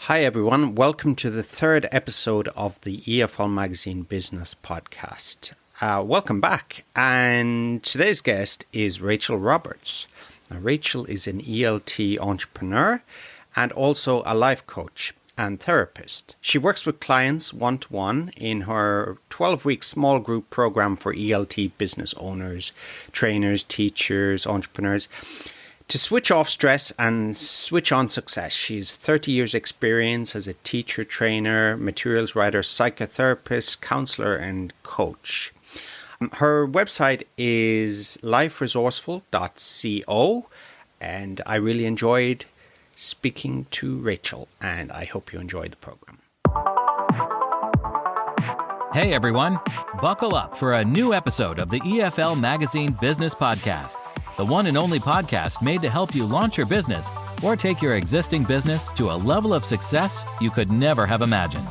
Hi everyone, welcome to the third episode of the EFL Magazine Business Podcast. Welcome back, and today's guest is Rachael Roberts. Now, Rachael is an ELT entrepreneur and also a life coach and therapist. She works with clients one-to-one in her 12-week small group program for ELT business owners, trainers, teachers, entrepreneurs, to switch off stress and switch on success. She's 30 years experience as a teacher, trainer, materials writer, psychotherapist, counselor, and coach. Her website is liferesourceful.co, and I really enjoyed speaking to Rachael, and I hope you enjoyed the program. Hey everyone, buckle up for a new episode of the EFL Magazine Business Podcast. The one and only podcast made to help you launch your business or take your existing business to a level of success you could never have imagined.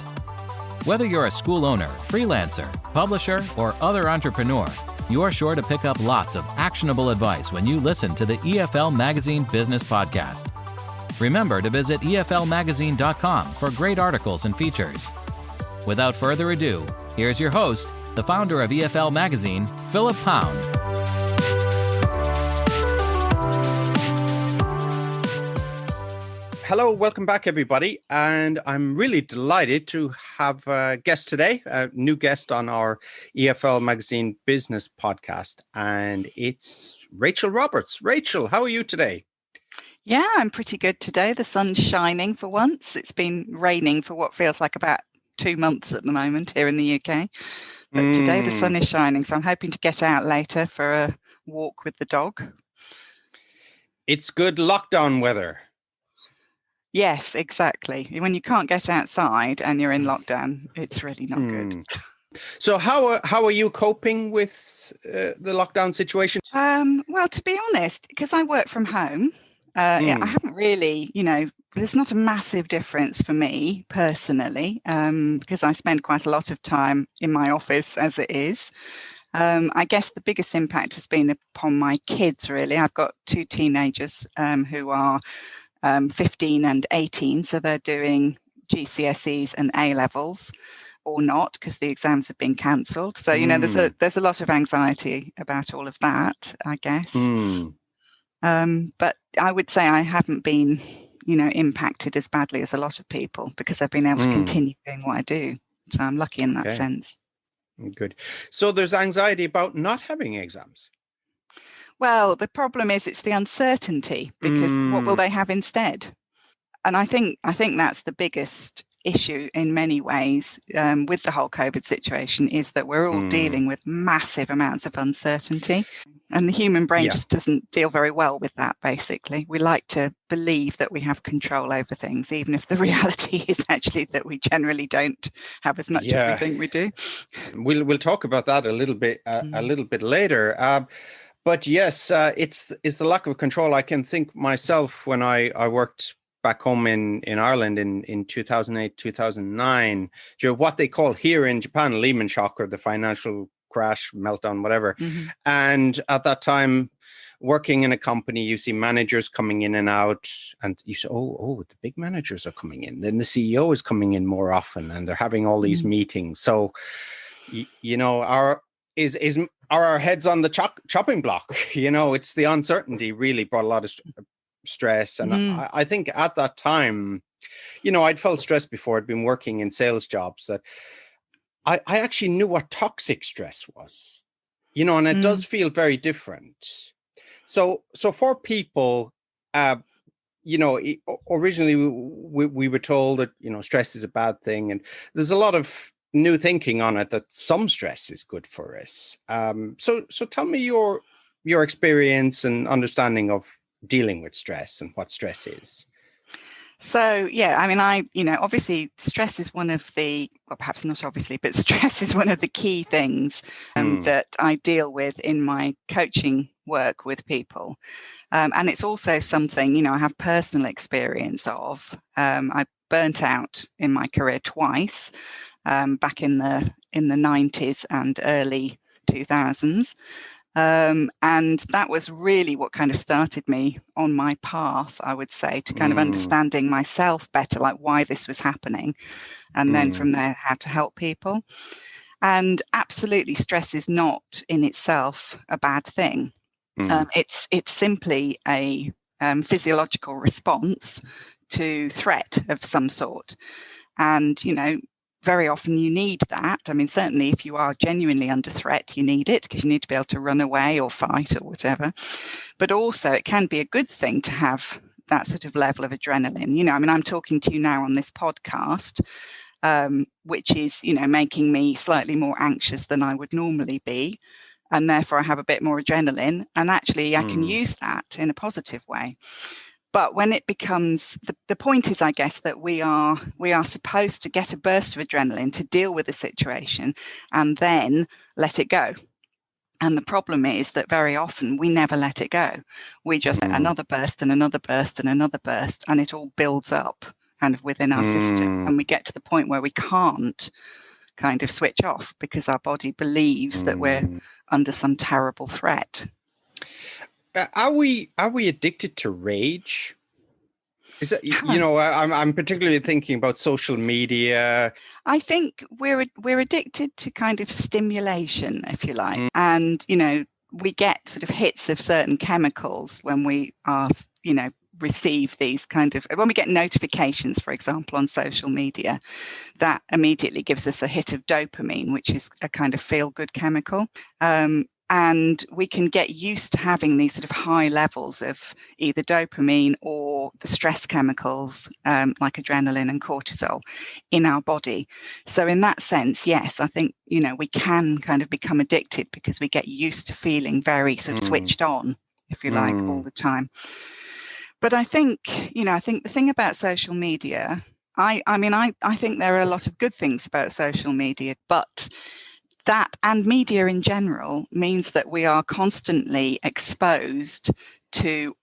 Whether you're a school owner, freelancer, publisher, or other entrepreneur, you're sure to pick up lots of actionable advice when you listen to the EFL Magazine Business Podcast. Remember to visit eflmagazine.com for great articles and features. Without further ado, here's your host, the founder of EFL Magazine, Philip Pound. Hello, welcome back, everybody. And I'm really delighted to have a guest today, a new guest on our EFL Magazine Business Podcast. And it's Rachael Roberts. Rachael, how are you today? Yeah, I'm pretty good today. The sun's shining for once. It's been raining for what feels like about 2 months at the moment here in the UK. But today the sun is shining. So I'm hoping to get out later for a walk with the dog. It's good lockdown weather. Yes, exactly. When you can't get outside and you're in lockdown, it's really not good. So how are you coping with the lockdown situation? Well, to be honest, because I work from home, I haven't really, there's not a massive difference for me personally, because I spend quite a lot of time in my office as it is. I guess the biggest impact has been upon my kids, really. I've got 2 teenagers who are 15 and 18, so they're doing GCSEs and A-levels or not because the exams have been cancelled. So, there's a lot of anxiety about all of that, I guess. But I would say I haven't been, impacted as badly as a lot of people because I've been able to continue doing what I do. So I'm lucky in that sense. Good. So there's anxiety about not having exams. Well, the problem is it's the uncertainty because what will they have instead? And I think that's the biggest issue in many ways with the whole COVID situation is that we're all dealing with massive amounts of uncertainty. And the human brain just doesn't deal very well with that, basically. We like to believe that we have control over things, even if the reality is actually that we generally don't have as much as we think we do. We'll talk about that a little bit later. But yes, it's the lack of control. I can think myself when I worked back home in Ireland in 2008, 2009, what they call here in Japan, Lehman shock or the financial crash, meltdown, whatever. And at that time, working in a company, you see managers coming in and out, and you say, oh, the big managers are coming in. Then the CEO is coming in more often, and they're having all these meetings. So, are our heads on the chopping block? It's the uncertainty really brought a lot of stress. And I think at that time, I'd felt stressed before. I'd been working in sales jobs that I actually knew what toxic stress was, and it does feel very different. So for people, originally we were told that, stress is a bad thing. And there's a lot of new thinking on it that some stress is good for us. So tell me your experience and understanding of dealing with stress and what stress is. So, obviously stress is one of the, well, perhaps not obviously, but stress is one of the key things that I deal with in my coaching work with people. And it's also something, I have personal experience of. I burnt out in my career twice, back in the 90s and early 2000s. And that was really what kind of started me on my path, I would say, to kind of understanding myself better, like why this was happening. And then from there, how to help people. And absolutely, stress is not in itself a bad thing. It's simply a physiological response to threat of some sort. And, very often you need that. I mean, certainly if you are genuinely under threat, you need it because you need to be able to run away or fight or whatever. But also it can be a good thing to have that sort of level of adrenaline. I'm talking to you now on this podcast, which is, making me slightly more anxious than I would normally be. And therefore I have a bit more adrenaline. And actually I can use that in a positive way. But when it becomes, the point is, I guess, that we are supposed to get a burst of adrenaline to deal with the situation and then let it go. And the problem is that very often we never let it go. We just get another burst and another burst and another burst, and it all builds up kind of within our system. And we get to the point where we can't kind of switch off because our body believes that we're under some terrible threat. Are we addicted to rage? Is that, I'm particularly thinking about social media. I think we're addicted to kind of stimulation, if you like, and we get sort of hits of certain chemicals when we are, receive these kind of, when we get notifications, for example, on social media, that immediately gives us a hit of dopamine, which is a kind of feel-good chemical. And we can get used to having these sort of high levels of either dopamine or the stress chemicals like adrenaline and cortisol in our body. So in that sense, yes, I think, we can kind of become addicted because we get used to feeling very sort of switched on, if you like, all the time. But I think the thing about social media, I think there are a lot of good things about social media, but that and media in general means that we are constantly exposed to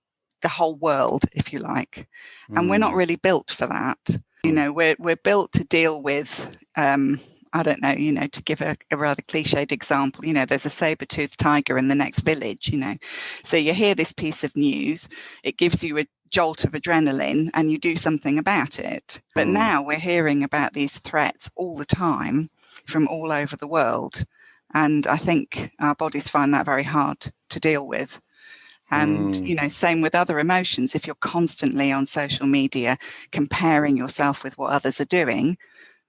the whole world, if you like, and we're not really built for that. We're built to deal with, I don't know, to give a rather cliched example, there's a saber-toothed tiger in the next village, so you hear this piece of news, it gives you a jolt of adrenaline and you do something about it. But now we're hearing about these threats all the time from all over the world. And I think our bodies find that very hard to deal with. And, same with other emotions. If you're constantly on social media comparing yourself with what others are doing,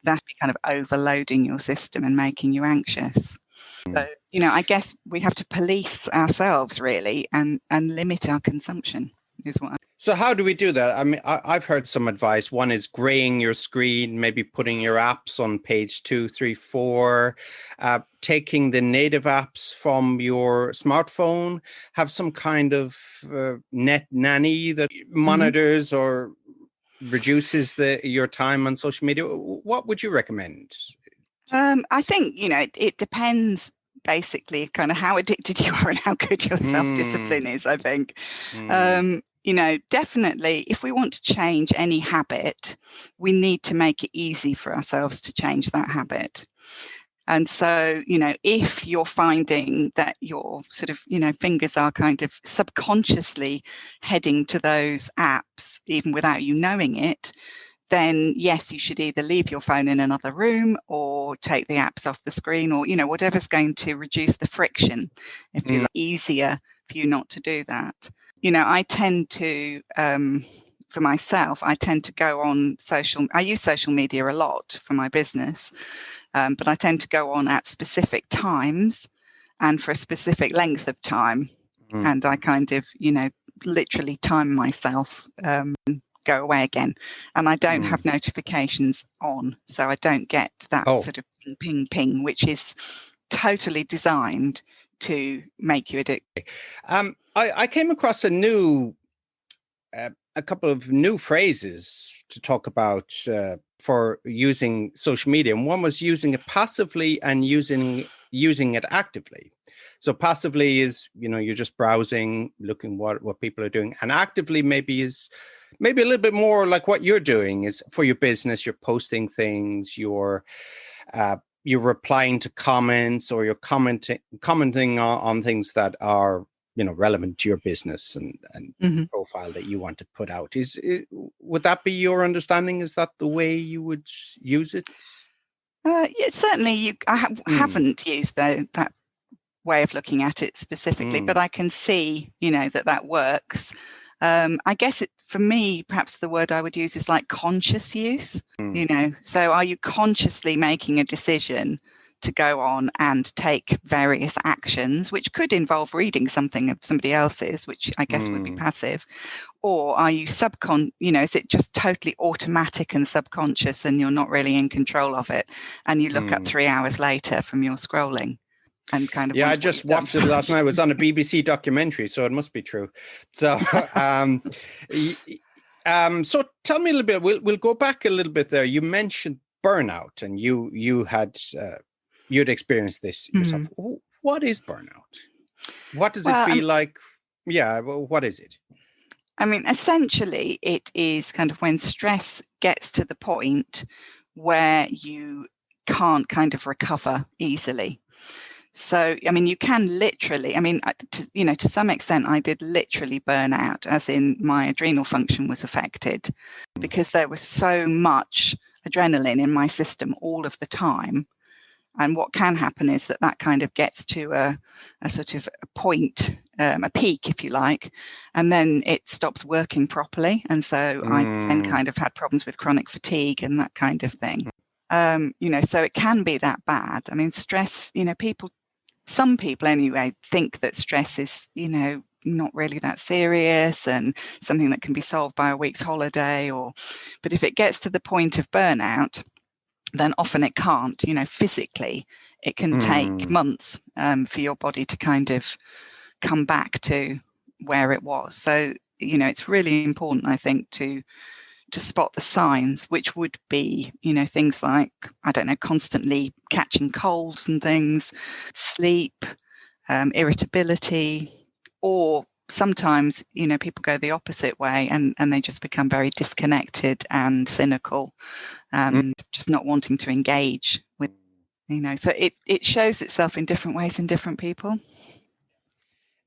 that's kind of overloading your system and making you anxious. So, I guess we have to police ourselves really and limit our consumption is what So how do we do that? I mean, I've heard some advice. One is graying your screen, maybe putting your apps on page 2, 3, 4, taking the native apps from your smartphone, have some kind of net nanny that monitors or reduces your time on social media. What would you recommend? I think, it depends basically kind of how addicted you are and how good your self-discipline is, I think. Definitely, if we want to change any habit, we need to make it easy for ourselves to change that habit. And so, if you're finding that your sort of, fingers are kind of subconsciously heading to those apps, even without you knowing it, then yes, you should either leave your phone in another room or take the apps off the screen or, whatever's going to reduce the friction, if you like, easier for you not to do that. I tend to, for myself, I tend to go on I use social media a lot for my business, but I tend to go on at specific times and for a specific length of time. And I kind of, literally time myself, go away again. And I don't have notifications on, so I don't get that sort of ping, ping, which is totally designed to make you addicted. I came across a couple of new phrases to talk about for using social media. And one was using it passively and using it actively. So passively is, you're just browsing, looking what people are doing. And actively maybe a little bit more like what you're doing is for your business. You're posting things, you're you're replying to comments, or you're commenting on things that are, relevant to your business and profile that you want to put out. Would that be your understanding? Is that the way you would use it? Yeah, certainly. I haven't used that way of looking at it specifically, but I can see, that works. I guess for me, perhaps the word I would use is like conscious use, so are you consciously making a decision to go on and take various actions, which could involve reading something of somebody else's, which I guess would be passive, or are you is it just totally automatic and subconscious and you're not really in control of it, and you look up 3 hours later from your scrolling? And kind of I just watched it last night. It was on a BBC documentary, so it must be true. So, so tell me a little bit. We'll go back a little bit there. You mentioned burnout, and you'd experienced this yourself. What is burnout? What does it feel like? Yeah, well, what is it? I mean, essentially, it is kind of when stress gets to the point where you can't kind of recover easily. So, I mean, you can literally, to some extent, I did literally burn out, as in my adrenal function was affected because there was so much adrenaline in my system all of the time. And what can happen is that kind of gets to a sort of a point, a peak, if you like, and then it stops working properly. And so I then kind of had problems with chronic fatigue and that kind of thing. So it can be that bad. I mean, stress, some people anyway think that stress is, not really that serious and something that can be solved by a week's holiday, but if it gets to the point of burnout, then often it can't, physically. It can take months for your body to kind of come back to where it was. So, it's really important, I think, to spot the signs, which would be, things like, constantly catching colds and things, sleep, irritability, or sometimes, people go the opposite way and they just become very disconnected and cynical and just not wanting to engage with, so it shows itself in different ways in different people.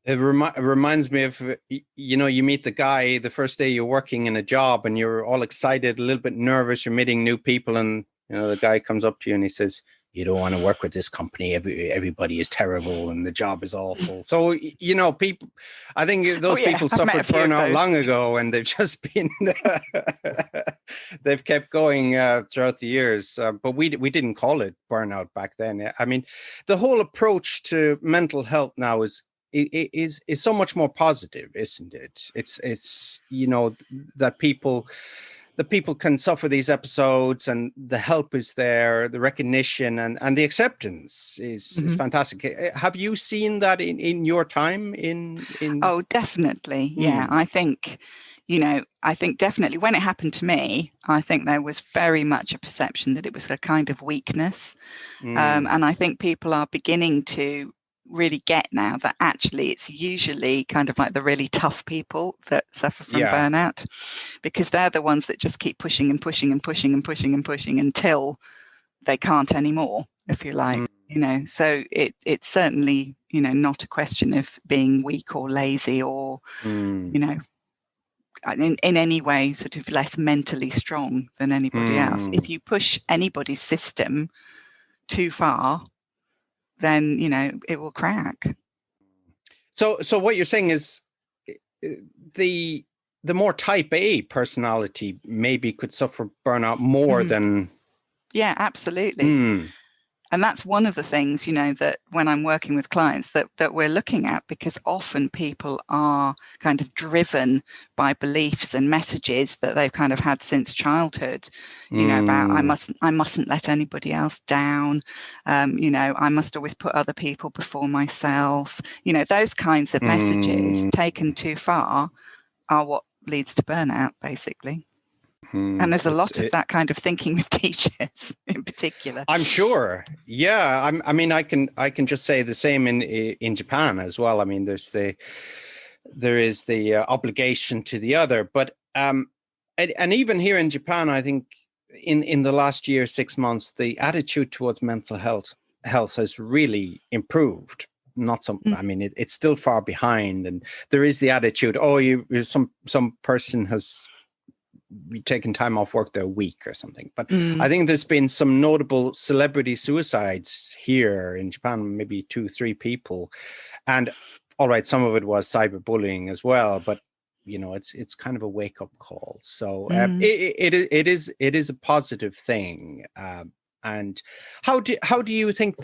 It reminds me of, you meet the guy the first day you're working in a job and you're all excited, a little bit nervous, you're meeting new people, and, the guy comes up to you and he says, you don't want to work with this company. Everybody is terrible and the job is awful. So, people, I think those people suffered burnout long ago, and they've just been, they've kept going throughout the years. But we didn't call it burnout back then. I mean, the whole approach to mental health now is so much more positive, isn't it? It's that the people can suffer these episodes, and the help is there, the recognition and the acceptance is fantastic. Have you seen that in your time in Oh, definitely. Yeah. I think definitely when it happened to me, I think there was very much a perception that it was a kind of weakness. And I think people are beginning to really get now that actually it's usually kind of like the really tough people that suffer from burnout, because they're the ones that just keep pushing and pushing and pushing and pushing and pushing until they can't anymore, if you like. So it's certainly not a question of being weak or lazy or in any way sort of less mentally strong than anybody else. If you push anybody's system too far, then it will crack. So what you're saying is the more type A personality maybe could suffer burnout more than. Yeah, absolutely. And that's one of the things, that when I'm working with clients that we're looking at, because often people are kind of driven by beliefs and messages that they've kind of had since childhood, about I mustn't let anybody else down. I must always put other people before myself. Those kinds of messages taken too far are what leads to burnout, basically. And there's a lot of that kind of thinking with teachers in particular. I'm sure. Yeah. I can just say the same in Japan as well. I mean, there is the obligation to the other, but and even here in Japan, I think in the last year, 6 months, the attitude towards mental health has really improved. Not some, I mean, it's still far behind, and there is the attitude, oh, some person has taken time off work, they're a week or something. But I think there's been some notable celebrity suicides here in Japan, maybe 2-3 people, and all right, some of it was cyberbullying as well, but it's kind of a wake-up call. So it is a positive thing. And how do you think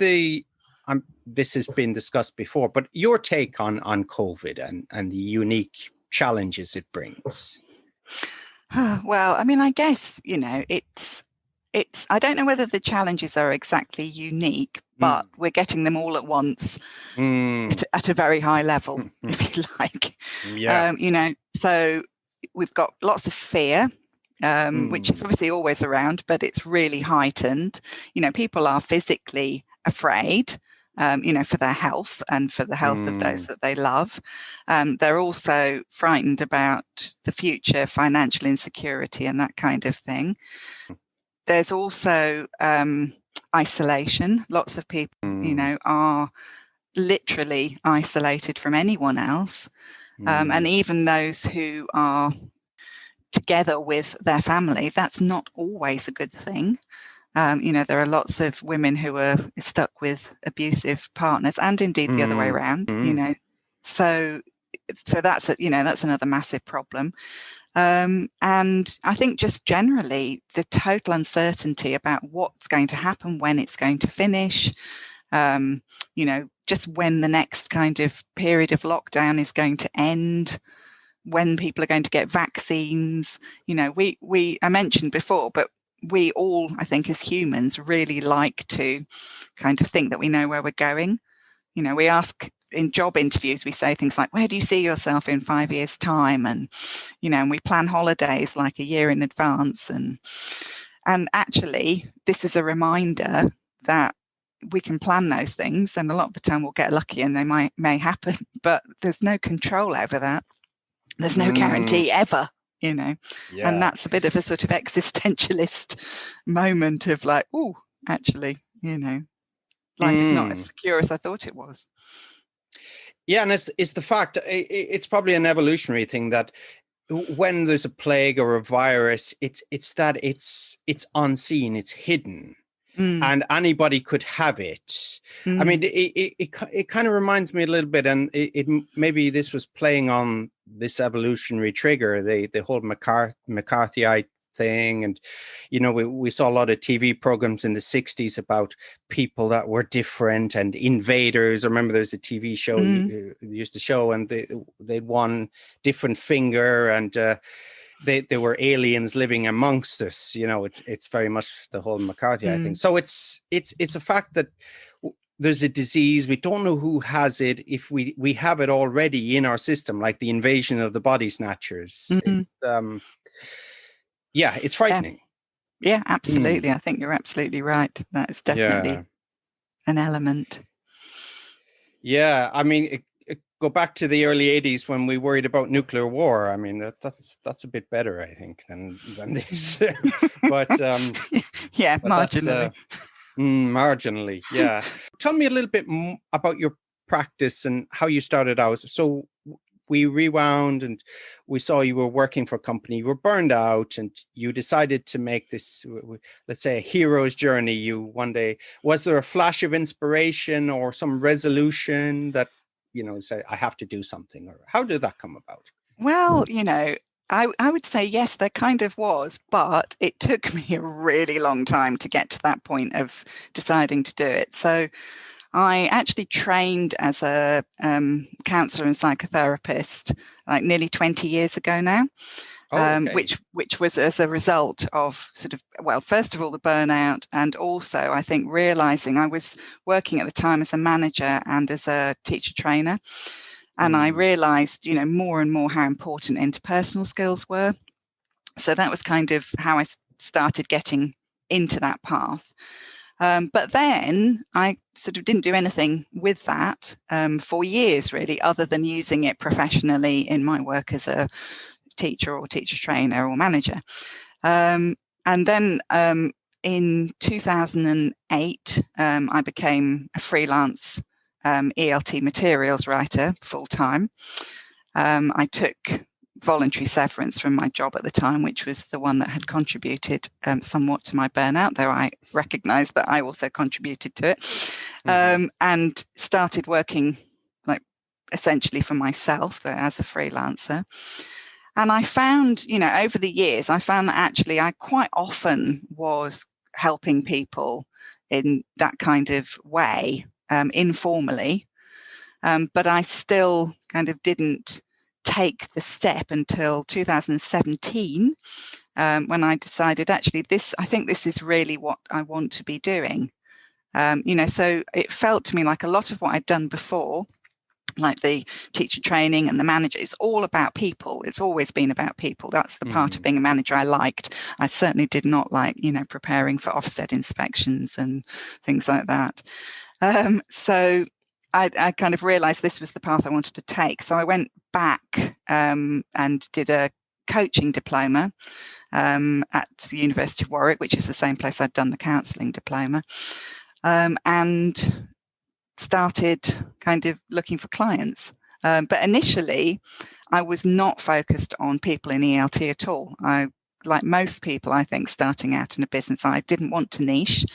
this has been discussed before, but your take on COVID and the unique challenges it brings? Well, I mean, I guess, it's I don't know whether the challenges are exactly unique, but we're getting them all at once at a very high level, if you like. Yeah. So we've got lots of fear, which is obviously always around, but it's really heightened. People are physically afraid, for their health and for the health of those that they love. They're also frightened about the future, financial insecurity and that kind of thing. There's also isolation. Lots of people, are literally isolated from anyone else. And even those who are together with their family, that's not always a good thing. There are lots of women who are stuck with abusive partners, and indeed the other way around. So that's that's another massive problem. And I think just generally the total uncertainty about what's going to happen, when it's going to finish, just when the next kind of period of lockdown is going to end, when people are going to get vaccines. I mentioned before, but we all, I think, as humans, really like to kind of think that we know where we're going. We ask in job interviews, we say things like, where do you see yourself in 5 years' time? And, and we plan holidays like a year in advance. And actually, this is a reminder that we can plan those things, and a lot of the time we'll get lucky and they may happen, but there's no control over that. There's no guarantee ever. And that's a bit of a sort of existentialist moment of like, oh, actually, life is not as secure as I thought it was. Yeah, and it's the fact, it's probably an evolutionary thing that when there's a plague or a virus, it's that it's unseen, it's hidden. And anybody could have it. I mean, it kind of reminds me a little bit, and it maybe this was playing on this evolutionary trigger, the whole McCarthyite thing. And, we saw a lot of TV programs in the 60s about people that were different and invaders. I remember there's a TV show used to show, and they'd one different finger, and they were aliens living amongst us. It's very much the whole McCarthy, I think. So it's a fact that there's a disease. We don't know who has it. If we have it already in our system, like the invasion of the body snatchers. It's frightening. Yeah, absolutely. I think you're absolutely right. That is definitely an element. Yeah, I mean, go back to the early 80s when we worried about nuclear war. I mean, that's a bit better, I think, than this. but marginally. Marginally, yeah. Tell me a little bit about your practice and how you started out. So we rewound, and we saw you were working for a company, you were burned out, and you decided to make this, let's say, a hero's journey. You one day, was there a flash of inspiration or some resolution that, say, I have to do something? Or how did that come about? Well, I would say yes, there kind of was, but it took me a really long time to get to that point of deciding to do it. So I actually trained as a counsellor and psychotherapist like nearly 20 years ago now. Which was as a result of sort of, well, first of all, the burnout, and also I think realizing I was working at the time as a manager and as a teacher trainer. And I realized, more and more how important interpersonal skills were. So that was kind of how I started getting into that path. But then I sort of didn't do anything with that for years, really, other than using it professionally in my work as a teacher or teacher trainer or manager. And And then in 2008, I became a freelance ELT materials writer full-time. I took voluntary severance from my job at the time, which was the one that had contributed somewhat to my burnout, though I recognise that I also contributed to it, and started working like essentially for myself as a freelancer. And I found, over the years, I found that actually I quite often was helping people in that kind of way, informally, but I still kind of didn't take the step until 2017, when I decided actually I think this is really what I want to be doing. So it felt to me like a lot of what I'd done before, like the teacher training and the manager, it's all about people. It's always been about people. That's the part of being a manager I liked. I certainly did not like, preparing for Ofsted inspections and things like that. So I kind of realized this was the path I wanted to take. So I went back and did a coaching diploma at the University of Warwick, which is the same place I'd done the counselling diploma, and started kind of looking for clients. But initially, I was not focused on people in ELT at all. Like most people, I think, starting out in a business, I didn't want to niche.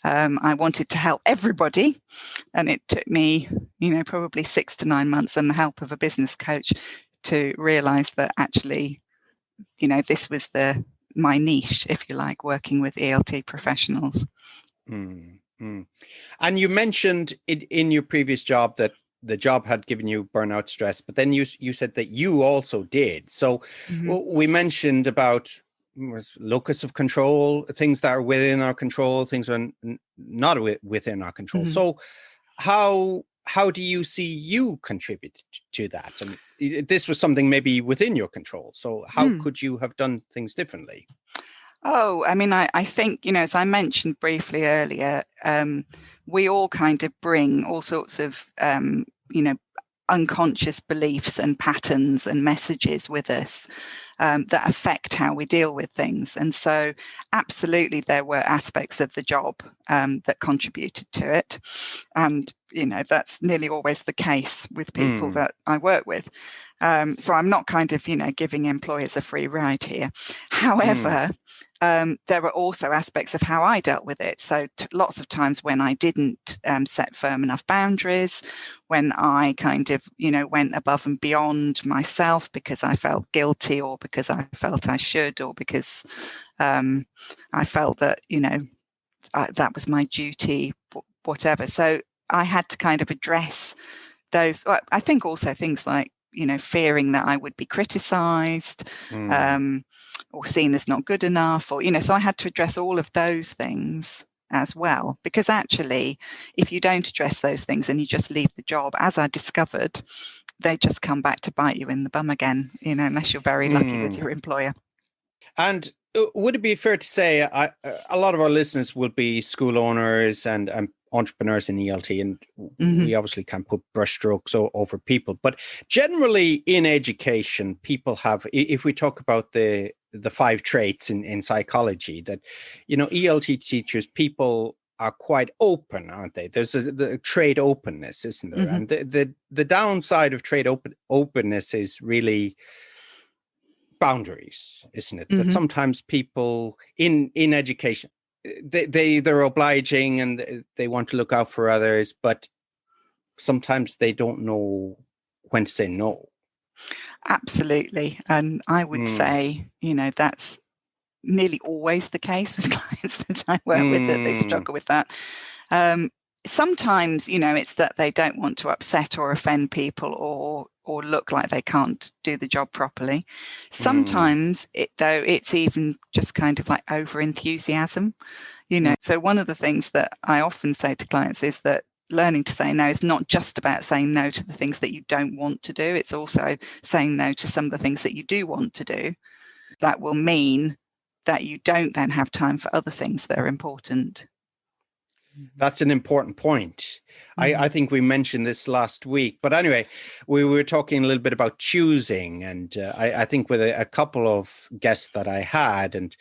I wanted to help everybody, and it took me, probably 6 to 9 months and the help of a business coach to realize that actually, this was my niche, if you like, working with ELT professionals. And you mentioned in your previous job that the job had given you burnout stress, but then you said that you also did. So we mentioned about locus of control, things that are within our control, things are not within our control. So how do you see you contribute to that? And this was something maybe within your control. So how could you have done things differently? Oh, I mean, I think, as I mentioned briefly earlier, we all kind of bring all sorts of, unconscious beliefs and patterns and messages with us that affect how we deal with things. And so absolutely, there were aspects of the job that contributed to it. And, that's nearly always the case with people that I work with. So I'm not kind of, giving employers a free ride here. However, there were also aspects of how I dealt with it. So lots of times when I didn't set firm enough boundaries, when I kind of, went above and beyond myself because I felt guilty or because I felt I should or because I felt that, that was my duty, whatever. So I had to kind of address those. I think also things like, fearing that I would be criticized or seen as not good enough, or, so I had to address all of those things as well, because actually, if you don't address those things and you just leave the job, as I discovered, they just come back to bite you in the bum again, unless you're very lucky with your employer. And would it be fair to say a lot of our listeners will be school owners and entrepreneurs in ELT, and we obviously can't put brushstrokes over people, but generally in education, people have, if we talk about the 5 traits in psychology, that, ELT teachers, people are quite open, aren't they? There's the trait openness, isn't there? And the downside of trait openness is really boundaries, isn't it? That sometimes people in education, they're obliging and they want to look out for others, but sometimes they don't know when to say no. Absolutely. And I would say, that's nearly always the case with clients that I work with, that they struggle with that. Sometimes, it's that they don't want to upset or offend people or look like they can't do the job properly. Sometimes, it's even just kind of like over enthusiasm, So one of the things that I often say to clients is that learning to say no is not just about saying no to the things that you don't want to do. It's also saying no to some of the things that you do want to do. That will mean that you don't then have time for other things that are important. That's an important point. I think we mentioned this last week, but anyway, we were talking a little bit about choosing, and I think with a couple of guests that I had, and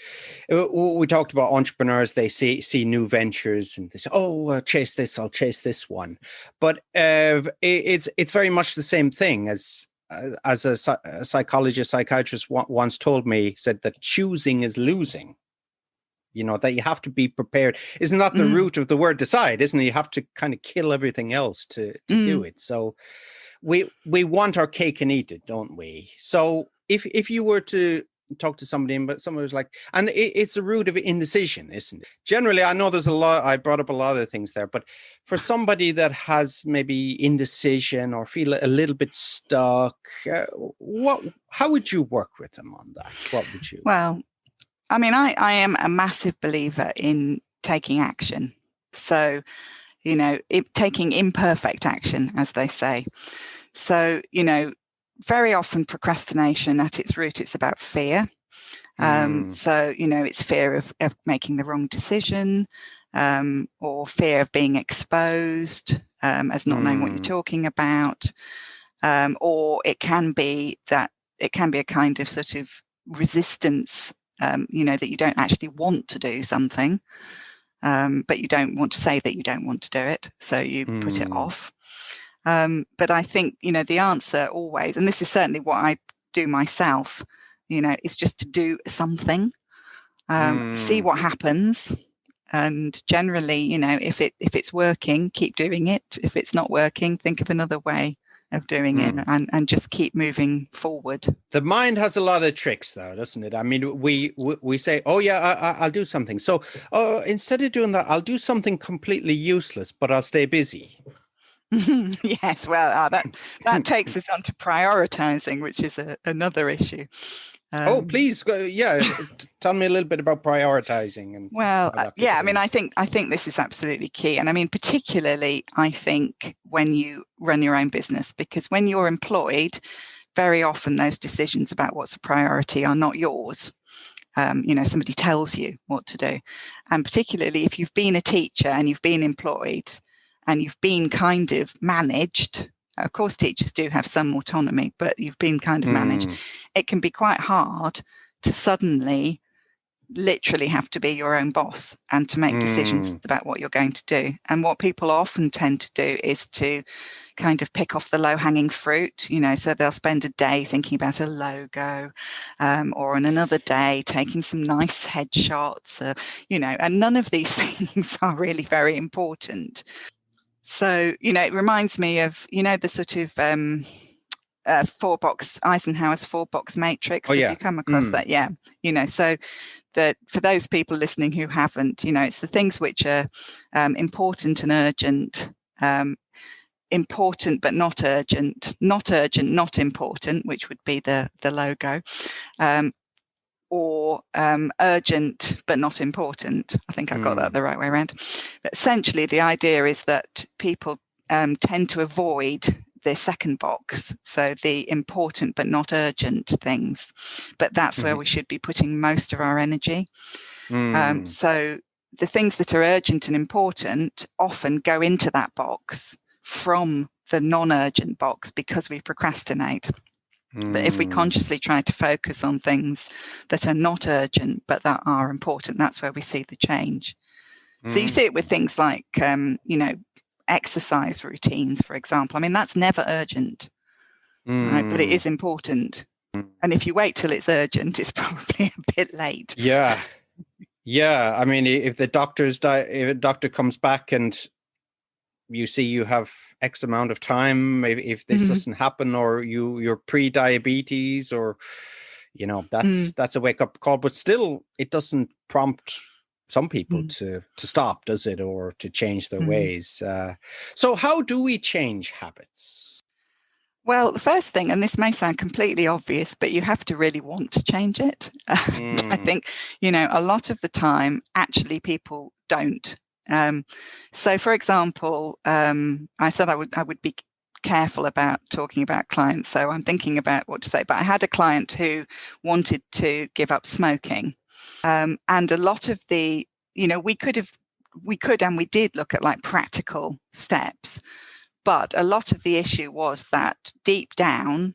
we talked about entrepreneurs. They see new ventures and they say, "Oh, I'll chase this. I'll chase this one." But it's very much the same thing as a psychiatrist once told me, said that choosing is losing. That you have to be prepared. Isn't that the root of the word decide, isn't it? You have to kind of kill everything else to do it. So we want our cake and eat it, don't we? So if you were to talk to somebody, but someone was like, and it's a root of indecision, isn't it? Generally, I know there's a lot, I brought up a lot of things there, but for somebody that has maybe indecision or feel a little bit stuck, how would you work with them on that? What would you? Well, I mean, I am a massive believer in taking action. So, taking imperfect action, as they say. So, very often procrastination at its root, it's about fear. So, it's fear of making the wrong decision, or fear of being exposed, as not knowing what you're talking about. Or it can be a kind of sort of resistance, that you don't actually want to do something, but you don't want to say that you don't want to do it. So you put it off. But I think, the answer always, and this is certainly what I do myself, is just to do something, see what happens. And generally, if it's working, keep doing it. If it's not working, think of another way of doing it, and just keep moving forward. The mind has a lot of tricks, though, doesn't it? I mean, we say, "Oh yeah, I'll do something." So instead of doing that, I'll do something completely useless, but I'll stay busy. Yes, well, that takes us on to prioritising, which is another issue. Please, tell me a little bit about prioritising. And I mean, I think this is absolutely key, and I mean, particularly, I think when you run your own business, because when you're employed, very often those decisions about what's a priority are not yours. Somebody tells you what to do, and particularly if you've been a teacher and you've been employed and you've been kind of managed. Of course, teachers do have some autonomy, but you've been kind of managed. It can be quite hard to suddenly literally have to be your own boss and to make decisions about what you're going to do. And what people often tend to do is to kind of pick off the low-hanging fruit, so they'll spend a day thinking about a logo, or on another day taking some nice headshots, and none of these things are really very important. So, it reminds me of, the sort of Eisenhower's 4-box matrix. Oh, yeah. Have you come across that? Yeah. So that for those people listening who haven't, it's the things which are important and urgent, important but not urgent, not important, which would be the logo, or urgent but not important. I think I've got that the right way around. But essentially, the idea is that people tend to avoid the second box, so the important but not urgent things. But that's where we should be putting most of our energy. So the things that are urgent and important often go into that box from the non-urgent box because we procrastinate. But if we consciously try to focus on things that are not urgent but that are important, that's where we see the change. So you see it with things like, exercise routines, for example. I mean, that's never urgent, right? But it is important. And if you wait till it's urgent, it's probably a bit late. Yeah. Yeah. I mean, if a doctor comes back and you see you have X amount of time, maybe if this doesn't happen, or you're pre-diabetes, or that's a wake-up call. But still, it doesn't prompt some people to stop, does it, or to change their ways? So how do we change habits? Well, the first thing, and this may sound completely obvious, but you have to really want to change it. I think, a lot of the time, actually, people don't. So, for example, I said I would be careful about talking about clients. So I'm thinking about what to say. But I had a client who wanted to give up smoking. And a lot of we could have we could and we did look at like practical steps, but a lot of the issue was that deep down,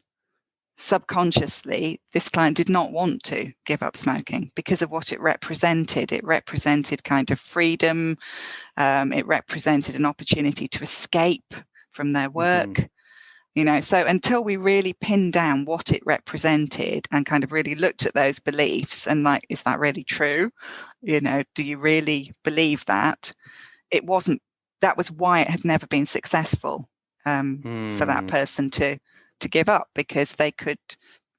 subconsciously, this client did not want to give up smoking because of what it represented. It represented kind of freedom. It represented an opportunity to escape from their work. So until we really pinned down what it represented and kind of really looked at those beliefs and like, is that really true? Do you really believe that? That was why it had never been successful for that person to give up, because they could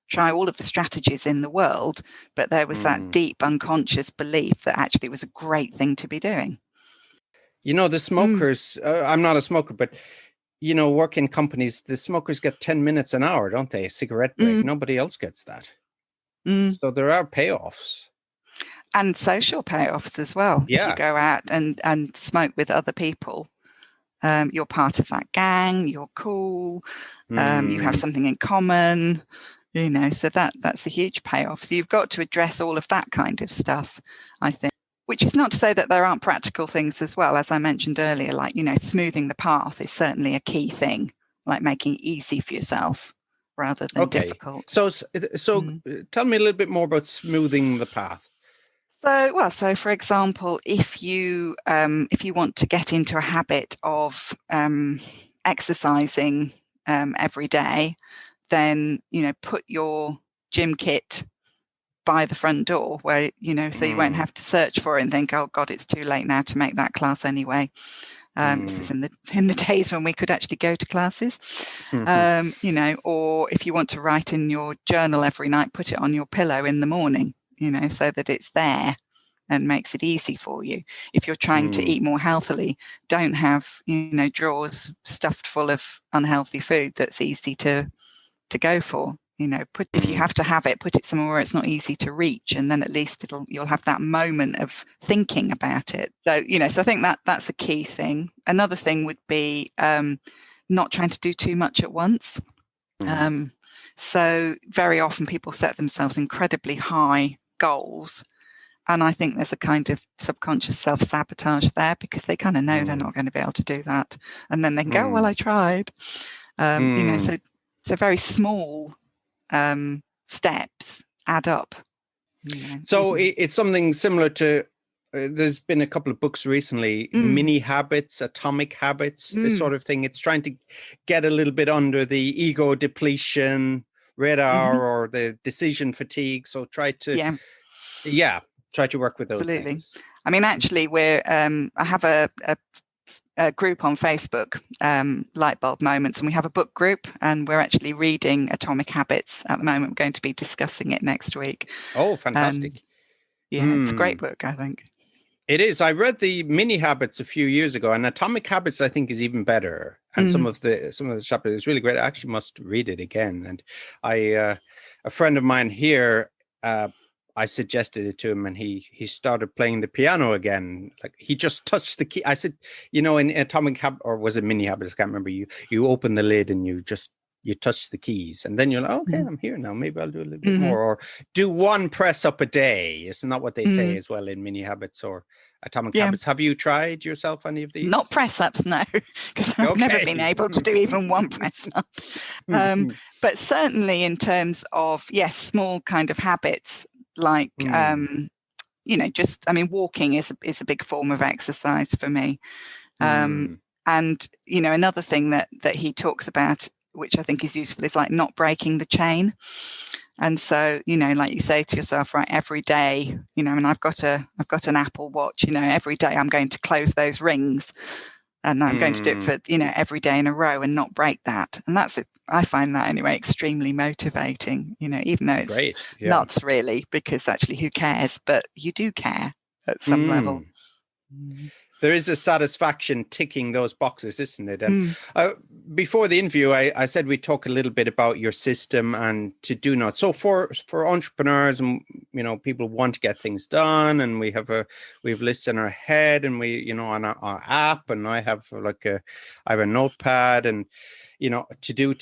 try all of the strategies in the world, but there was that deep unconscious belief that actually it was a great thing to be doing. The smokers, I'm not a smoker, but work in companies, the smokers get 10 minutes an hour, don't they? A cigarette break. Nobody else gets that. So there are payoffs. And social payoffs as well. Yeah. If you go out and smoke with other people, you're part of that gang, you're cool, you have something in common, so that's a huge payoff. So you've got to address all of that kind of stuff, I think. Which is not to say that there aren't practical things as well. As I mentioned earlier, like, smoothing the path is certainly a key thing, like making it easy for yourself rather than difficult. So tell me a little bit more about smoothing the path. So for example, if you want to get into a habit of exercising every day, then, put your gym kit by the front door where, so you won't have to search for it and think, oh God, it's too late now to make that class anyway. This is in the days when we could actually go to classes, or if you want to write in your journal every night, put it on your pillow in the morning, so that it's there and makes it easy for you. If you're trying to eat more healthily, don't have, drawers stuffed full of unhealthy food that's easy to go for. If you have to have it, put it somewhere where it's not easy to reach, and then at least you'll have that moment of thinking about it. So, so I think that's a key thing. Another thing would be not trying to do too much at once. So very often people set themselves incredibly high goals, and I think there's a kind of subconscious self-sabotage there, because they kind of know they're not going to be able to do that, and then they can go, well, I tried. So very small steps add up. So it's something similar to, there's been a couple of books recently, mini habits, atomic habits, this sort of thing. It's trying to get a little bit under the ego depletion radar or the decision fatigue. So try to work with those things. I mean, actually, I have a group on Facebook, Lightbulb Moments, and we have a book group, and we're actually reading Atomic Habits at the moment. We're going to be discussing it next week. Oh, fantastic. It's a great book, I think. It is. I read the mini habits a few years ago, and Atomic Habits, I think, is even better. And some of the chapters is really great. I actually must read it again. And a friend of mine here, I suggested it to him, and he started playing the piano again. Like, he just touched the key. I said, in Atomic Habit, or was it Mini Habits? I can't remember. You open the lid and you touch the keys, and then you're like, okay, I'm here now. Maybe I'll do a little bit more, or do one press up a day. It's not what they say as well in Mini Habits or Atomic Habits. Have you tried yourself any of these? Not press ups, no, because I've never been able to do even one press up. But certainly in terms of small kind of habits. Like, walking is a big form of exercise for me. And, another thing that he talks about, which I think is useful, is like not breaking the chain. And so, like you say to yourself, right, every day, and I've got an Apple Watch, every day I'm going to close those rings, and I'm going to do it for, every day in a row and not break that. And that's it. I find that anyway extremely motivating, even though it's nuts really, because actually who cares? But you do care at some level. There is a satisfaction ticking those boxes, isn't it? And before the interview, I said we'd talk a little bit about your system and to do not. So for entrepreneurs and people want to get things done, and we have lists in our head, and we on our app, and I have a notepad, and to do.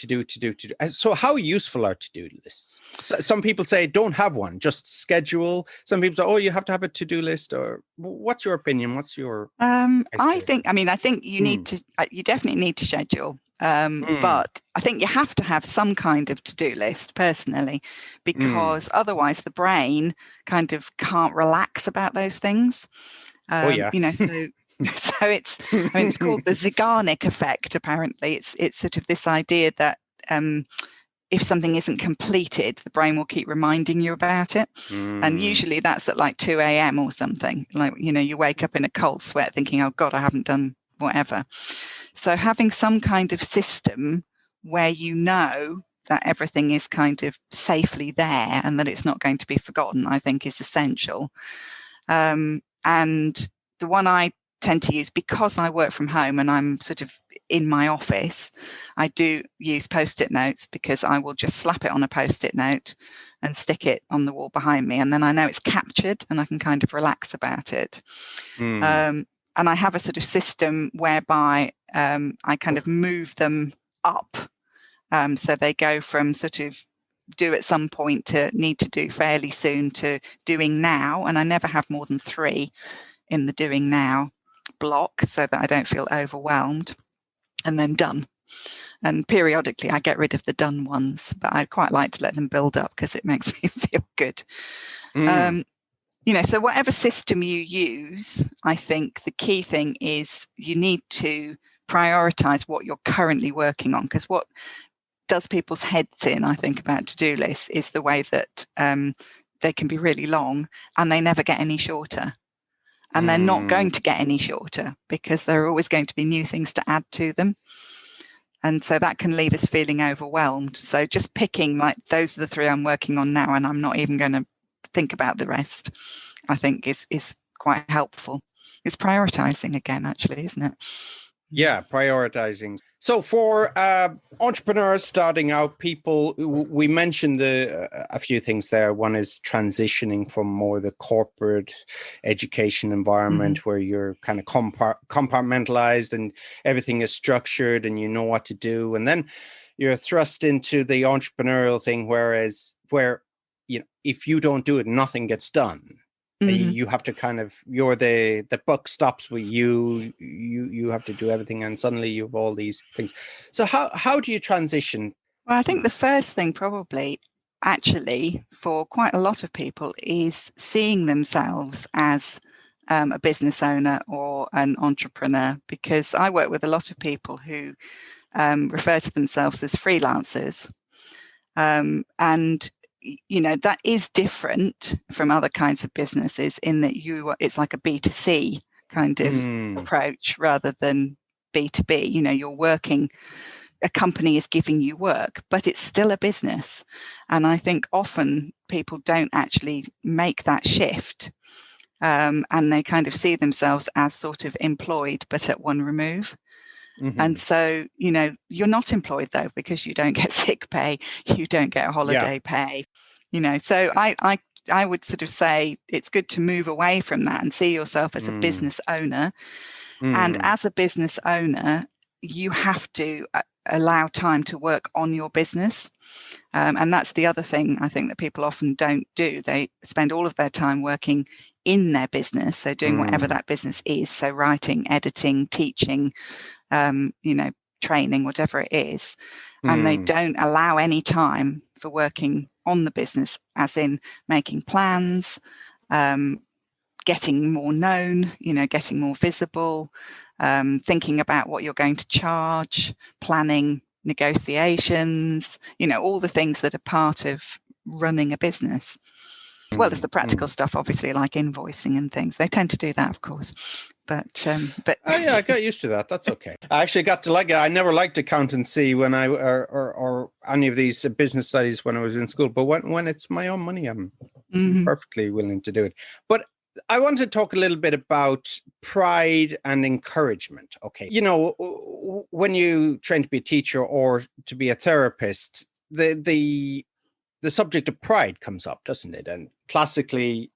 So how useful are to-do lists? So some people say don't have one, just schedule. Some people say, oh, you have to have a to-do list. Or what's your opinion? What's your I think you need to, you definitely need to schedule. But I think you have to have some kind of to-do list personally, because otherwise the brain kind of can't relax about those things. So it's, it's called the Zeigarnik effect. Apparently, it's sort of this idea that if something isn't completed, the brain will keep reminding you about it. And usually that's at like 2 a.m. or something. Like, you wake up in a cold sweat thinking, oh God, I haven't done whatever. So having some kind of system where you know that everything is kind of safely there and that it's not going to be forgotten, I think is essential. And the one I tend to use, because I work from home and I'm sort of in my office, I do use Post-it notes, because I will just slap it on a Post-it note and stick it on the wall behind me. And then I know it's captured and I can kind of relax about it. And I have a sort of system whereby I kind of move them up. So they go from sort of do at some point to need to do fairly soon to doing now. And I never have more than 3 in the doing now block, so that I don't feel overwhelmed, and then done. And periodically I get rid of the done ones, but I quite like to let them build up because it makes me feel good. So whatever system you use, I think the key thing is you need to prioritize what you're currently working on, because what does people's heads in, I think, about to-do lists is the way that they can be really long and they never get any shorter. And they're not going to get any shorter because there are always going to be new things to add to them. And so that can leave us feeling overwhelmed. So just picking, like, those are the 3 I'm working on now, and I'm not even going to think about the rest, I think is quite helpful. It's prioritizing again, actually, isn't it? Yeah, prioritizing. So for entrepreneurs starting out, people, we mentioned a few things there. One is transitioning from more the corporate education environment where you're kind of compartmentalized and everything is structured and you know what to do. And then you're thrust into the entrepreneurial thing, where if you don't do it, nothing gets done. You have to kind of, the buck stops with you. You have to do everything, and suddenly you have all these things. So how do you transition? Well, I think the first thing probably, actually, for quite a lot of people is seeing themselves as a business owner or an entrepreneur, because I work with a lot of people who refer to themselves as freelancers. And that is different from other kinds of businesses in that it's like a B2C kind of approach rather than B2B. You're working, a company is giving you work, but it's still a business. And I think often people don't actually make that shift. And they kind of see themselves as sort of employed, but at one remove. And so, you're not employed though, because you don't get sick pay, you don't get holiday pay, so I would sort of say it's good to move away from that and see yourself as a business owner. And as a business owner, you have to allow time to work on your business. And that's the other thing I think that people often don't do. They spend all of their time working in their business, so doing whatever that business is, so writing, editing, teaching, training, whatever it is, and they don't allow any time for working on the business, as in making plans, getting more known, getting more visible, thinking about what you're going to charge, planning negotiations, all the things that are part of running a business, as well as the practical stuff, obviously, like invoicing and things. They tend to do that, of course. But I got used to that. That's okay. I actually got to like it. I never liked accountancy when I or any of these business studies when I was in school. But when it's my own money, I'm perfectly willing to do it. But I want to talk a little bit about pride and encouragement. Okay, when you train to be a teacher or to be a therapist, the subject of pride comes up, doesn't it? And classically,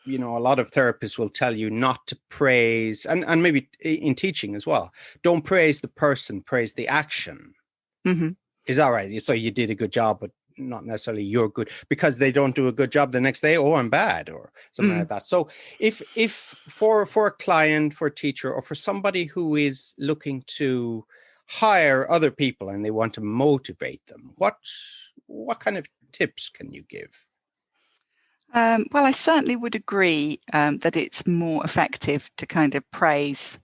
a lot of therapists will tell you not to praise, and maybe in teaching as well, don't praise the person, praise the action. Mm-hmm. Is that right? So you did a good job, but not necessarily you're good, because they don't do a good job the next day. Oh, I'm bad, or something like that. So if for a client, for a teacher, or for somebody who is looking to hire other people and they want to motivate them, what kind of tips can you give? Well, I certainly would agree that it's more effective to kind of praise,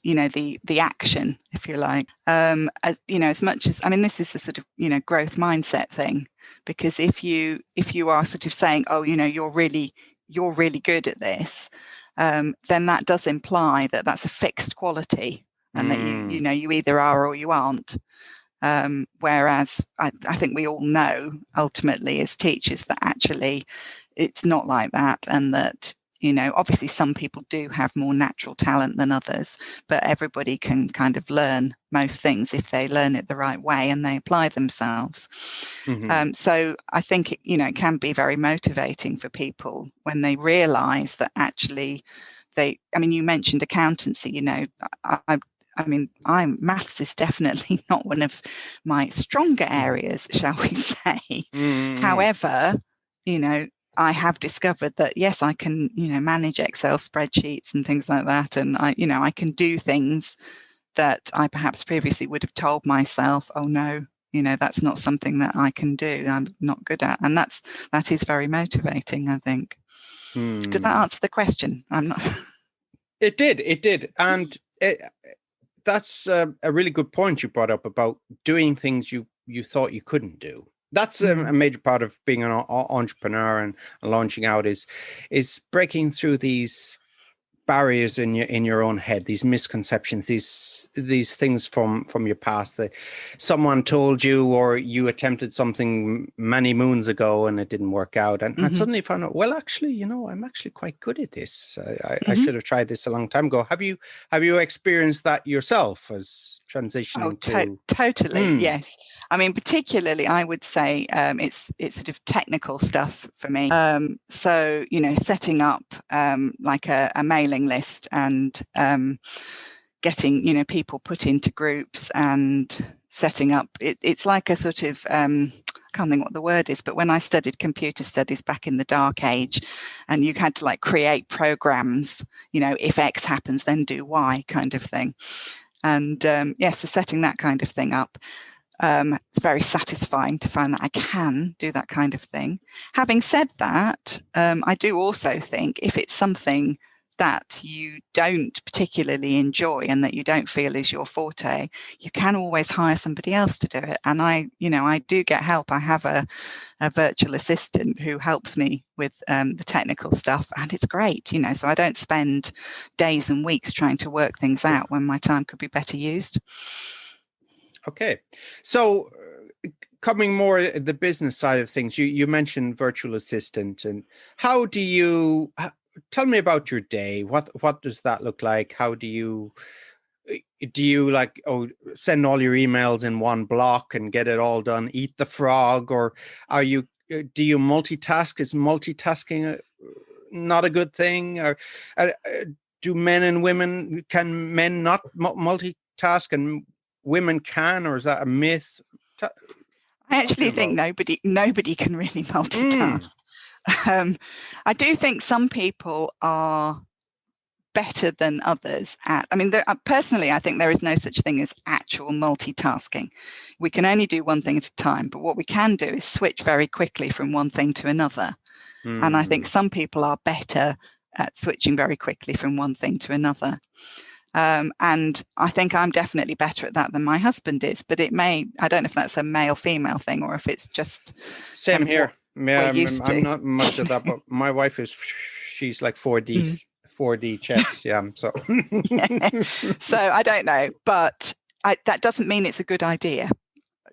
the action, if you like, as much as, I mean, this is a sort of, growth mindset thing, because if you are sort of saying, oh, you're really good at this, then that does imply that that's a fixed quality, and that you either are or you aren't. Whereas I think we all know ultimately as teachers that actually it's not like that, and that obviously some people do have more natural talent than others, but everybody can kind of learn most things if they learn it the right way and they apply themselves. So I think it can be very motivating for people when they realize that actually you mentioned accountancy. Maths is definitely not one of my stronger areas, shall we say. However, I have discovered that, yes, I can, manage Excel spreadsheets and things like that. And I can do things that I perhaps previously would have told myself, oh no, that's not something that I can do, I'm not good at. And that is very motivating, I think. Did that answer the question? I'm not. It did. And that's a really good point you brought up about doing things you thought you couldn't do. That's a major part of being an entrepreneur and launching out is breaking through these barriers in your own head, these misconceptions, these things from your past that someone told you, or you attempted something many moons ago and it didn't work out, and suddenly found out, well, actually, I'm actually quite good at this. I should have tried this a long time ago. Have you experienced that yourself as transitioning to? Totally, yes. I mean, particularly, I would say it's sort of technical stuff for me. So setting up like a mailing list and getting people put into groups and setting up. It's like a sort of I can't think what the word is, but when I studied computer studies back in the dark age, and you had to like create programs, if X happens, then do Y kind of thing. And so setting that kind of thing up, it's very satisfying to find that I can do that kind of thing. Having said that, I do also think if it's something that you don't particularly enjoy and that you don't feel is your forte, you can always hire somebody else to do it. And I do get help. I have a virtual assistant who helps me with the technical stuff, and it's great, so I don't spend days and weeks trying to work things out when my time could be better used. Okay. So coming more at the business side of things, you mentioned virtual assistant, and how do you tell me about your day? What does that look like? How do you like send all your emails in one block and get it all done, eat the frog, or do you multitask? Is multitasking not a good thing? Or do men and women, can men not multitask and women can, or is that a myth? I actually think nobody can really multitask. I do think some people are better than others at. I mean, personally, I think there is no such thing as actual multitasking. We can only do one thing at a time, but what we can do is switch very quickly from one thing to another. And I think some people are better at switching very quickly from one thing to another. And I think I'm definitely better at that than my husband is, but I don't know if that's a male-female thing or if it's just same here. I'm not much of that, but my wife she's like 4D chess. Yeah. So, So I don't know, but that doesn't mean it's a good idea,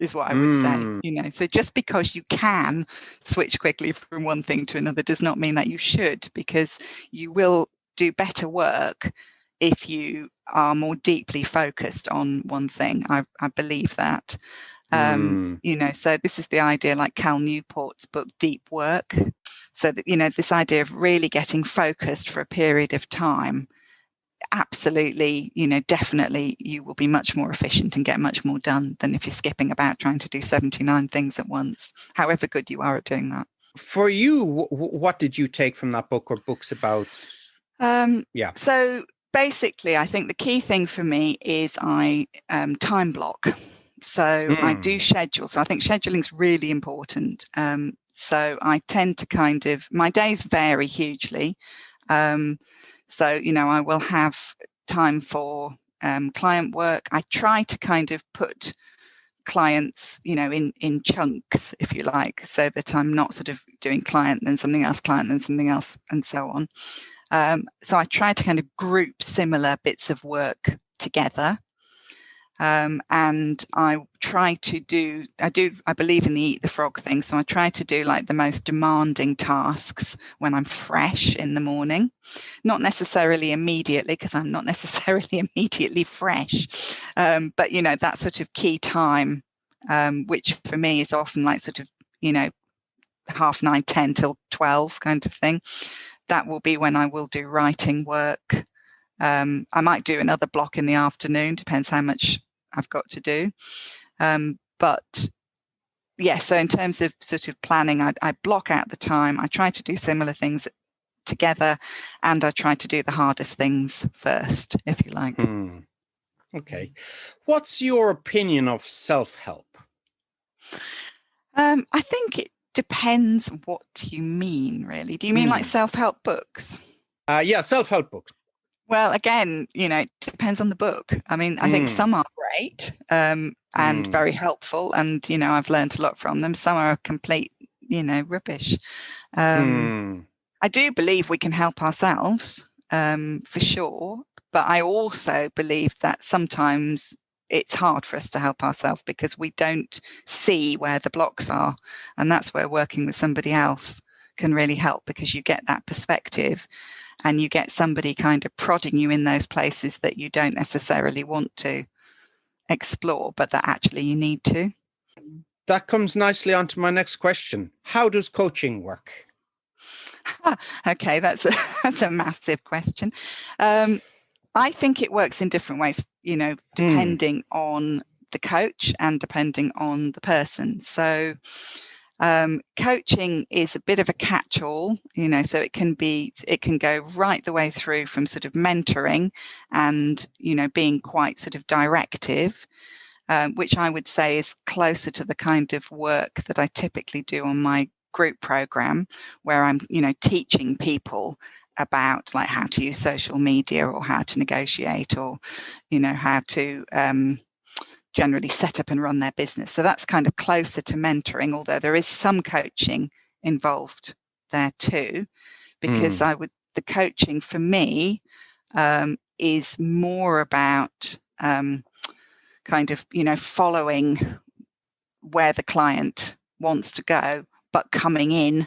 is what I would say. So just because you can switch quickly from one thing to another does not mean that you should, because you will do better work if you are more deeply focused on one thing. I believe that. So this is the idea, like Cal Newport's book, Deep Work. So that, this idea of really getting focused for a period of time, absolutely, definitely you will be much more efficient and get much more done than if you're skipping about trying to do 79 things at once, however good you are at doing that. For you, what did you take from that book or books about? So basically, I think the key thing for me is I time block. So I do schedule. So I think scheduling's really important. So I tend to my days vary hugely. So, I will have time for client work. I try to kind of put clients, in chunks, if you like, so that I'm not sort of doing client, then something else, client, then something else, and so on. So I try to kind of group similar bits of work together. And I try to I believe in the eat the frog thing. So I try to do like the most demanding tasks when I'm fresh in the morning, not necessarily immediately, because I'm not necessarily immediately fresh. But, that sort of key time, which for me is often like sort of, 9:30, 10 till 12 kind of thing. That will be when I will do writing work. I might do another block in the afternoon, depends how much I've got to do. But yeah, so in terms of sort of planning, I block out the time. I try to do similar things together, and I try to do the hardest things first, if you like. Okay. What's your opinion of self-help? I think it depends what you mean, really. Do you mean like self-help books? Yeah, self-help books. Well, again, it depends on the book. I mean, I think some are great and very helpful, and I've learned a lot from them. Some are complete, rubbish. I do believe we can help ourselves, for sure, but I also believe that sometimes it's hard for us to help ourselves because we don't see where the blocks are, and that's where working with somebody else can really help, because you get that perspective. And you get somebody kind of prodding you in those places that you don't necessarily want to explore, but that actually you need to. That comes nicely onto my next question. How does coaching work? Okay, that's a massive question. I think it works in different ways, depending on the coach and depending on the person. So coaching is a bit of a catch-all, so it can go right the way through from sort of mentoring and, being quite sort of directive, which I would say is closer to the kind of work that I typically do on my group program, where I'm, teaching people about like how to use social media or how to negotiate or, how to generally set up and run their business. So that's kind of closer to mentoring, although there is some coaching involved there too, because the coaching for me is more about kind of, following where the client wants to go, but coming in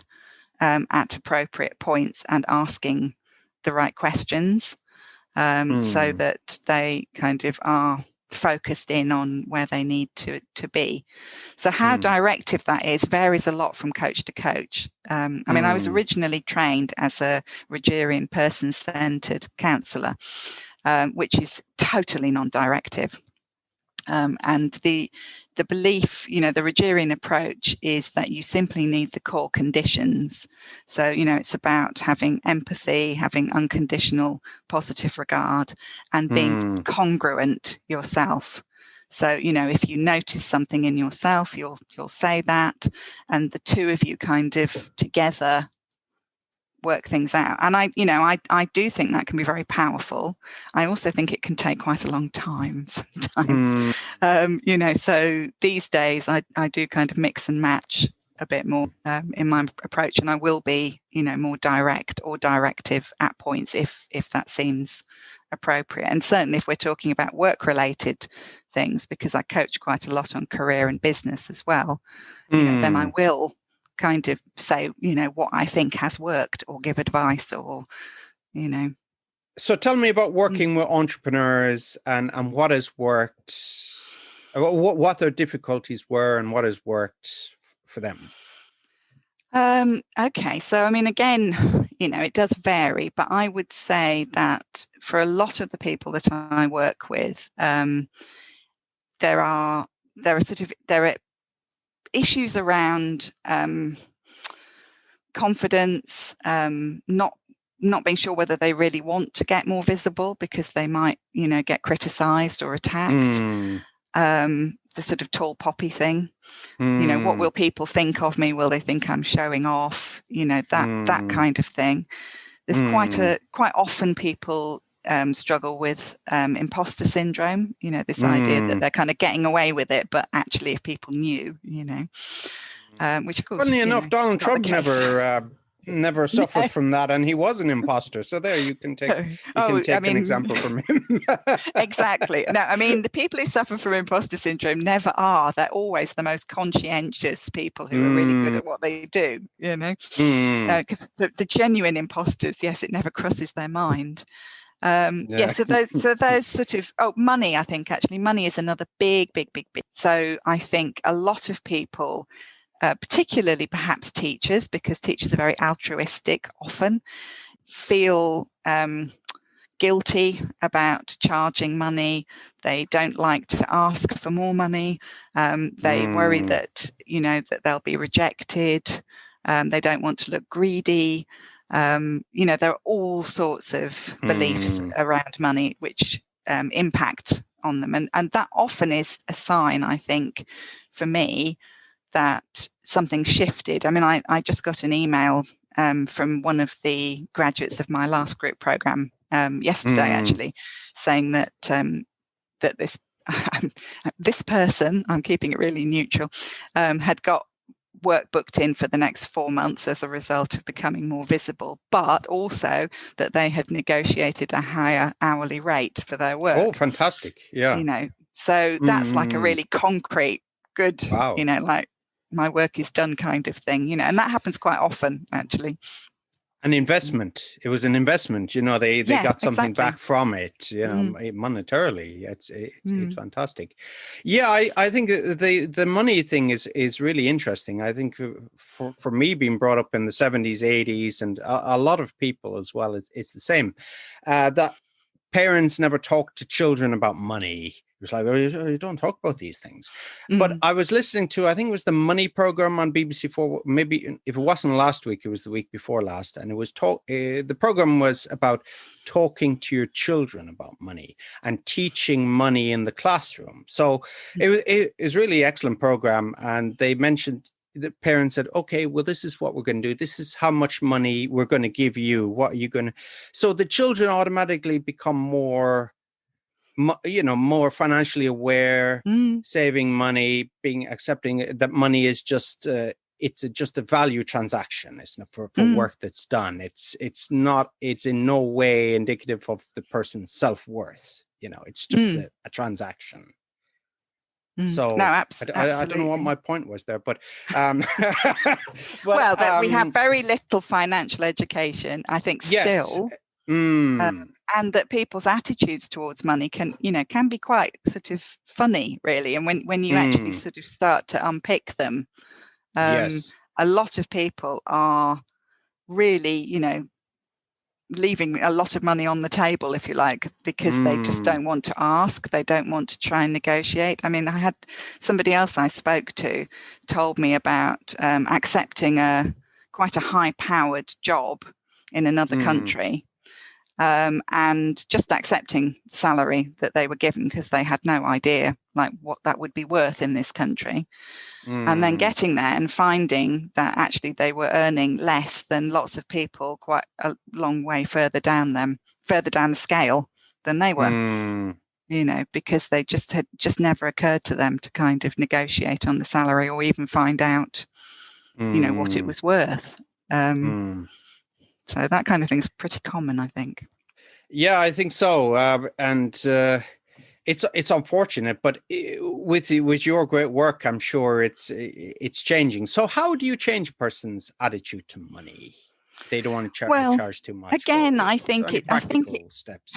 at appropriate points and asking the right questions so that they kind of are focused in on where they need to be. So how directive that is varies a lot from coach to coach. I mean, I was originally trained as a Rogerian person-centered counsellor, which is totally non-directive. And the belief, the Rogerian approach is that you simply need the core conditions. So, it's about having empathy, having unconditional positive regard, and being congruent yourself. So, if you notice something in yourself, you'll say that, and the two of you kind of together work things out. And I do think that can be very powerful. I also think it can take quite a long time sometimes. So these days I do kind of mix and match a bit more in my approach, and I will be, more direct or directive at points if that seems appropriate. And certainly if we're talking about work related things, because I coach quite a lot on career and business as well, then I will kind of say, what I think has worked, or give advice, or, So tell me about working with entrepreneurs and what has worked, what their difficulties were and what has worked for them. Okay. So, I mean, again, it does vary, but I would say that for a lot of the people that I work with, there are issues around confidence, not being sure whether they really want to get more visible because they might, get criticized or attacked. The sort of tall poppy thing. What will people think of me? Will they think I'm showing off? That kind of thing. There's quite often people struggle with imposter syndrome. This idea that they're kind of getting away with it, but actually, if people knew, which of course, funnily enough, Donald Trump never suffered from that, and he was an imposter. So there, you can take an example from him. Exactly. No, the people who suffer from imposter syndrome never are. They're always the most conscientious people who are really good at what they do. Because the genuine imposters, yes, it never crosses their mind. So those sort of money. I think actually money is another big. So I think a lot of people, particularly perhaps teachers, because teachers are very altruistic, often feel guilty about charging money. They don't like to ask for more money. They worry that that they'll be rejected. They don't want to look greedy. There are all sorts of beliefs around money which impact on them. And that often is a sign, I think, for me, that something shifted. I just got an email from one of the graduates of my last group program yesterday, actually, saying that that this person, I'm keeping it really neutral, had got work booked in for the next 4 months as a result of becoming more visible, but also that they had negotiated a higher hourly rate for their work. Oh, fantastic. Yeah. So that's like a really concrete, good, wow. Like my work is done kind of thing, and that happens quite often, actually. An investment. It was an investment. They got something back from it. Monetarily. It's fantastic. Yeah, I think the money thing is really interesting. I think for me, being brought up in the 70s, 80s, and a lot of people as well, it's the same. That parents never talked to children about money. It was like, you don't talk about these things. But I was listening to, I think it was the Money program on BBC4. Maybe if it wasn't last week, it was the week before last. And it was the program was about talking to your children about money and teaching money in the classroom. So it was really excellent program. And they mentioned, the parents said, okay, well, this is what we're going to do. This is how much money we're going to give you. What are you going to? So the children automatically become more financially aware, saving money, accepting that money is just it's just a value transaction. It's not for work that's done. It's in no way indicative of the person's self-worth. It's just a transaction. So no, I don't know what my point was there, but that we have very little financial education, I think, still. Yes. And that people's attitudes towards money can be quite sort of funny, really. And when you actually sort of start to unpick them, yes, a lot of people are really, leaving a lot of money on the table, if you like, because they just don't want to ask. They don't want to try and negotiate. I had somebody else I spoke to told me about accepting quite a high-powered job in another country. And just accepting salary that they were given because they had no idea what that would be worth in this country. And then getting there and finding that actually they were earning less than lots of people quite a long way further down the scale than they were, because they had never occurred to them to kind of negotiate on the salary or even find out, what it was worth. So that kind of thing is pretty common, I think. Yeah, I think so. And it's unfortunate, but with your great work, I'm sure it's changing. So how do you change a person's attitude to money? They don't want to charge too much. Again, I think practical steps.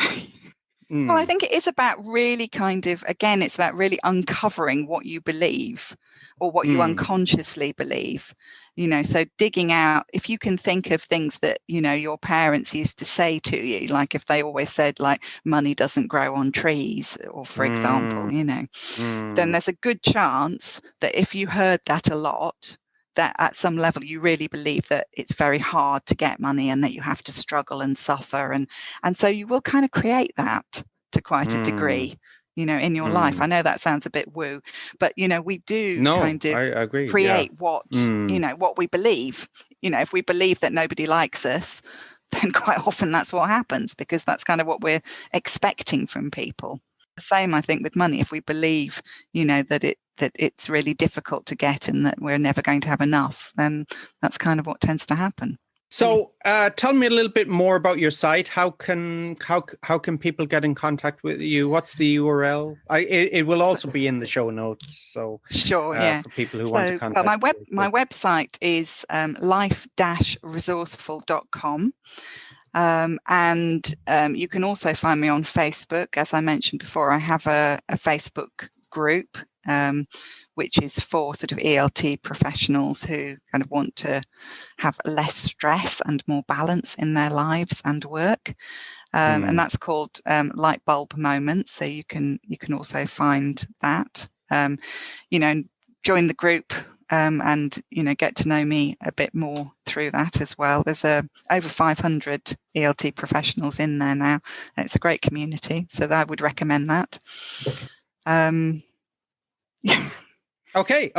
Well, I think it is about really it's about really uncovering what you believe or what you unconsciously believe, so digging out, if you can think of things that, your parents used to say to you, like if they always said like money doesn't grow on trees, or for example, then there's a good chance that if you heard that a lot, that at some level you really believe that it's very hard to get money and that you have to struggle and suffer. And so you will kind of create that to quite a degree, in your life. I know that sounds a bit woo, but, we do I agree. Create what, what we believe. If we believe that nobody likes us, then quite often that's what happens, because that's kind of what we're expecting from people. The same, I think, with money. If we believe, that it's really difficult to get and that we're never going to have enough, then that's kind of what tends to happen. So tell me a little bit more about your site. How can people get in contact with you? What's the URL? It will also be in the show notes. So sure, yeah. For people who want to contact my website is life-resourceful.com. And you can also find me on Facebook. As I mentioned before, I have a Facebook group, which is for sort of ELT professionals who kind of want to have less stress and more balance in their lives and work. And that's called Light Bulb Moments. So you can also find that, join the group, and get to know me a bit more through that as well. There's over 500 ELT professionals in there now. It's a great community, so I would recommend that. Okay.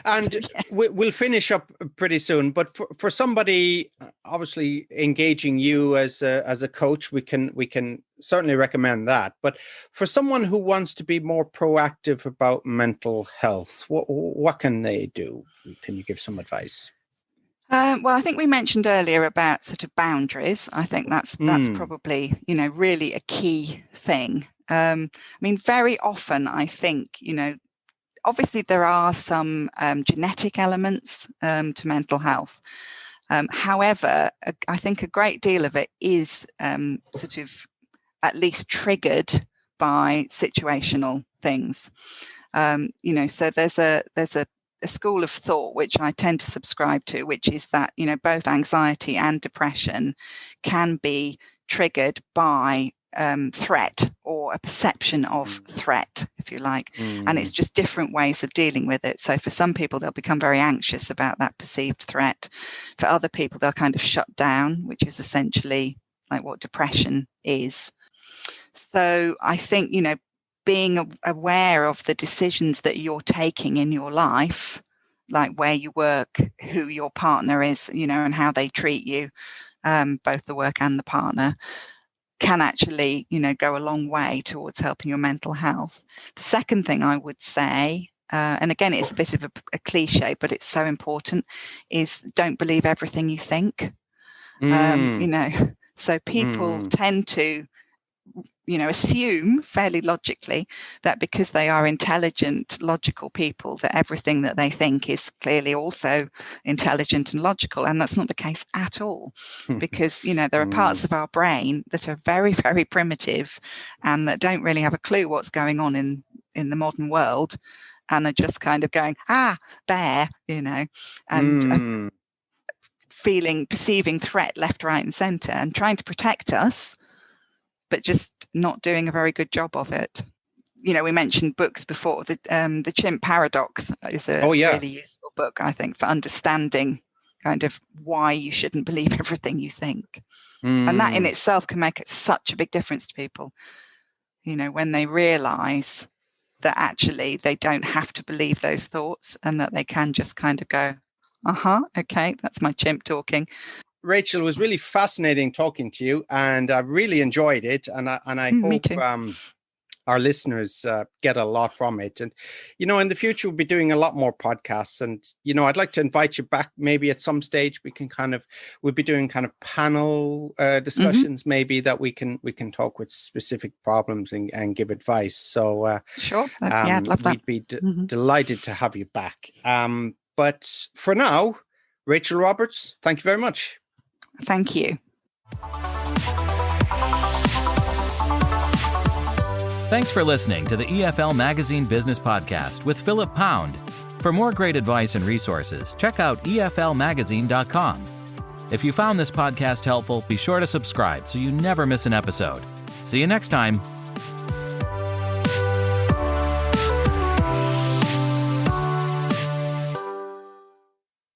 And we'll finish up pretty soon. But for somebody obviously engaging you as a coach, we can certainly recommend that. But for someone who wants to be more proactive about mental health, what can they do? Can you give some advice? Well, I think we mentioned earlier about sort of boundaries. I think that's probably, really a key thing. Very often I think, obviously there are some genetic elements to mental health. However, I think a great deal of it is sort of at least triggered by situational things. So there's a school of thought which I tend to subscribe to, which is that, both anxiety and depression can be triggered by threat or a perception of threat, if you like. And it's just different ways of dealing with it. So for some people, they'll become very anxious about that perceived threat. For other people, they'll kind of shut down, which is essentially like what depression is. So I think, being aware of the decisions that you're taking in your life, like where you work, who your partner is, and how they treat you, both the work and the partner, can actually, go a long way towards helping your mental health. The second thing I would say, and again, it's a bit of a cliche, but it's so important, is don't believe everything you think. So people tend to, assume fairly logically that because they are intelligent, logical people, that everything that they think is clearly also intelligent and logical. And that's not the case at all, because, there are parts of our brain that are very, very primitive and that don't really have a clue what's going on in the modern world, and are just kind of going, bear, and perceiving threat left, right and center and trying to protect us, but just not doing a very good job of it. We mentioned books before. The Chimp Paradox is a really useful book, I think, for understanding kind of why you shouldn't believe everything you think. And that in itself can make such a big difference to people, when they realize that actually they don't have to believe those thoughts and that they can just kind of go, okay, that's my chimp talking. Rachael, it was really fascinating talking to you, and I really enjoyed it. And I hope our listeners get a lot from it. And, in the future, we'll be doing a lot more podcasts. And, I'd like to invite you back maybe at some stage. We'll be doing kind of panel discussions, maybe, that we can talk with specific problems and give advice. So sure. I'd love that. We'd be delighted to have you back. But for now, Rachael Roberts, thank you very much. Thank you. Thanks for listening to the EFL Magazine Business Podcast with Philip Pound. For more great advice and resources, check out eflmagazine.com. If you found this podcast helpful, be sure to subscribe so you never miss an episode. See you next time.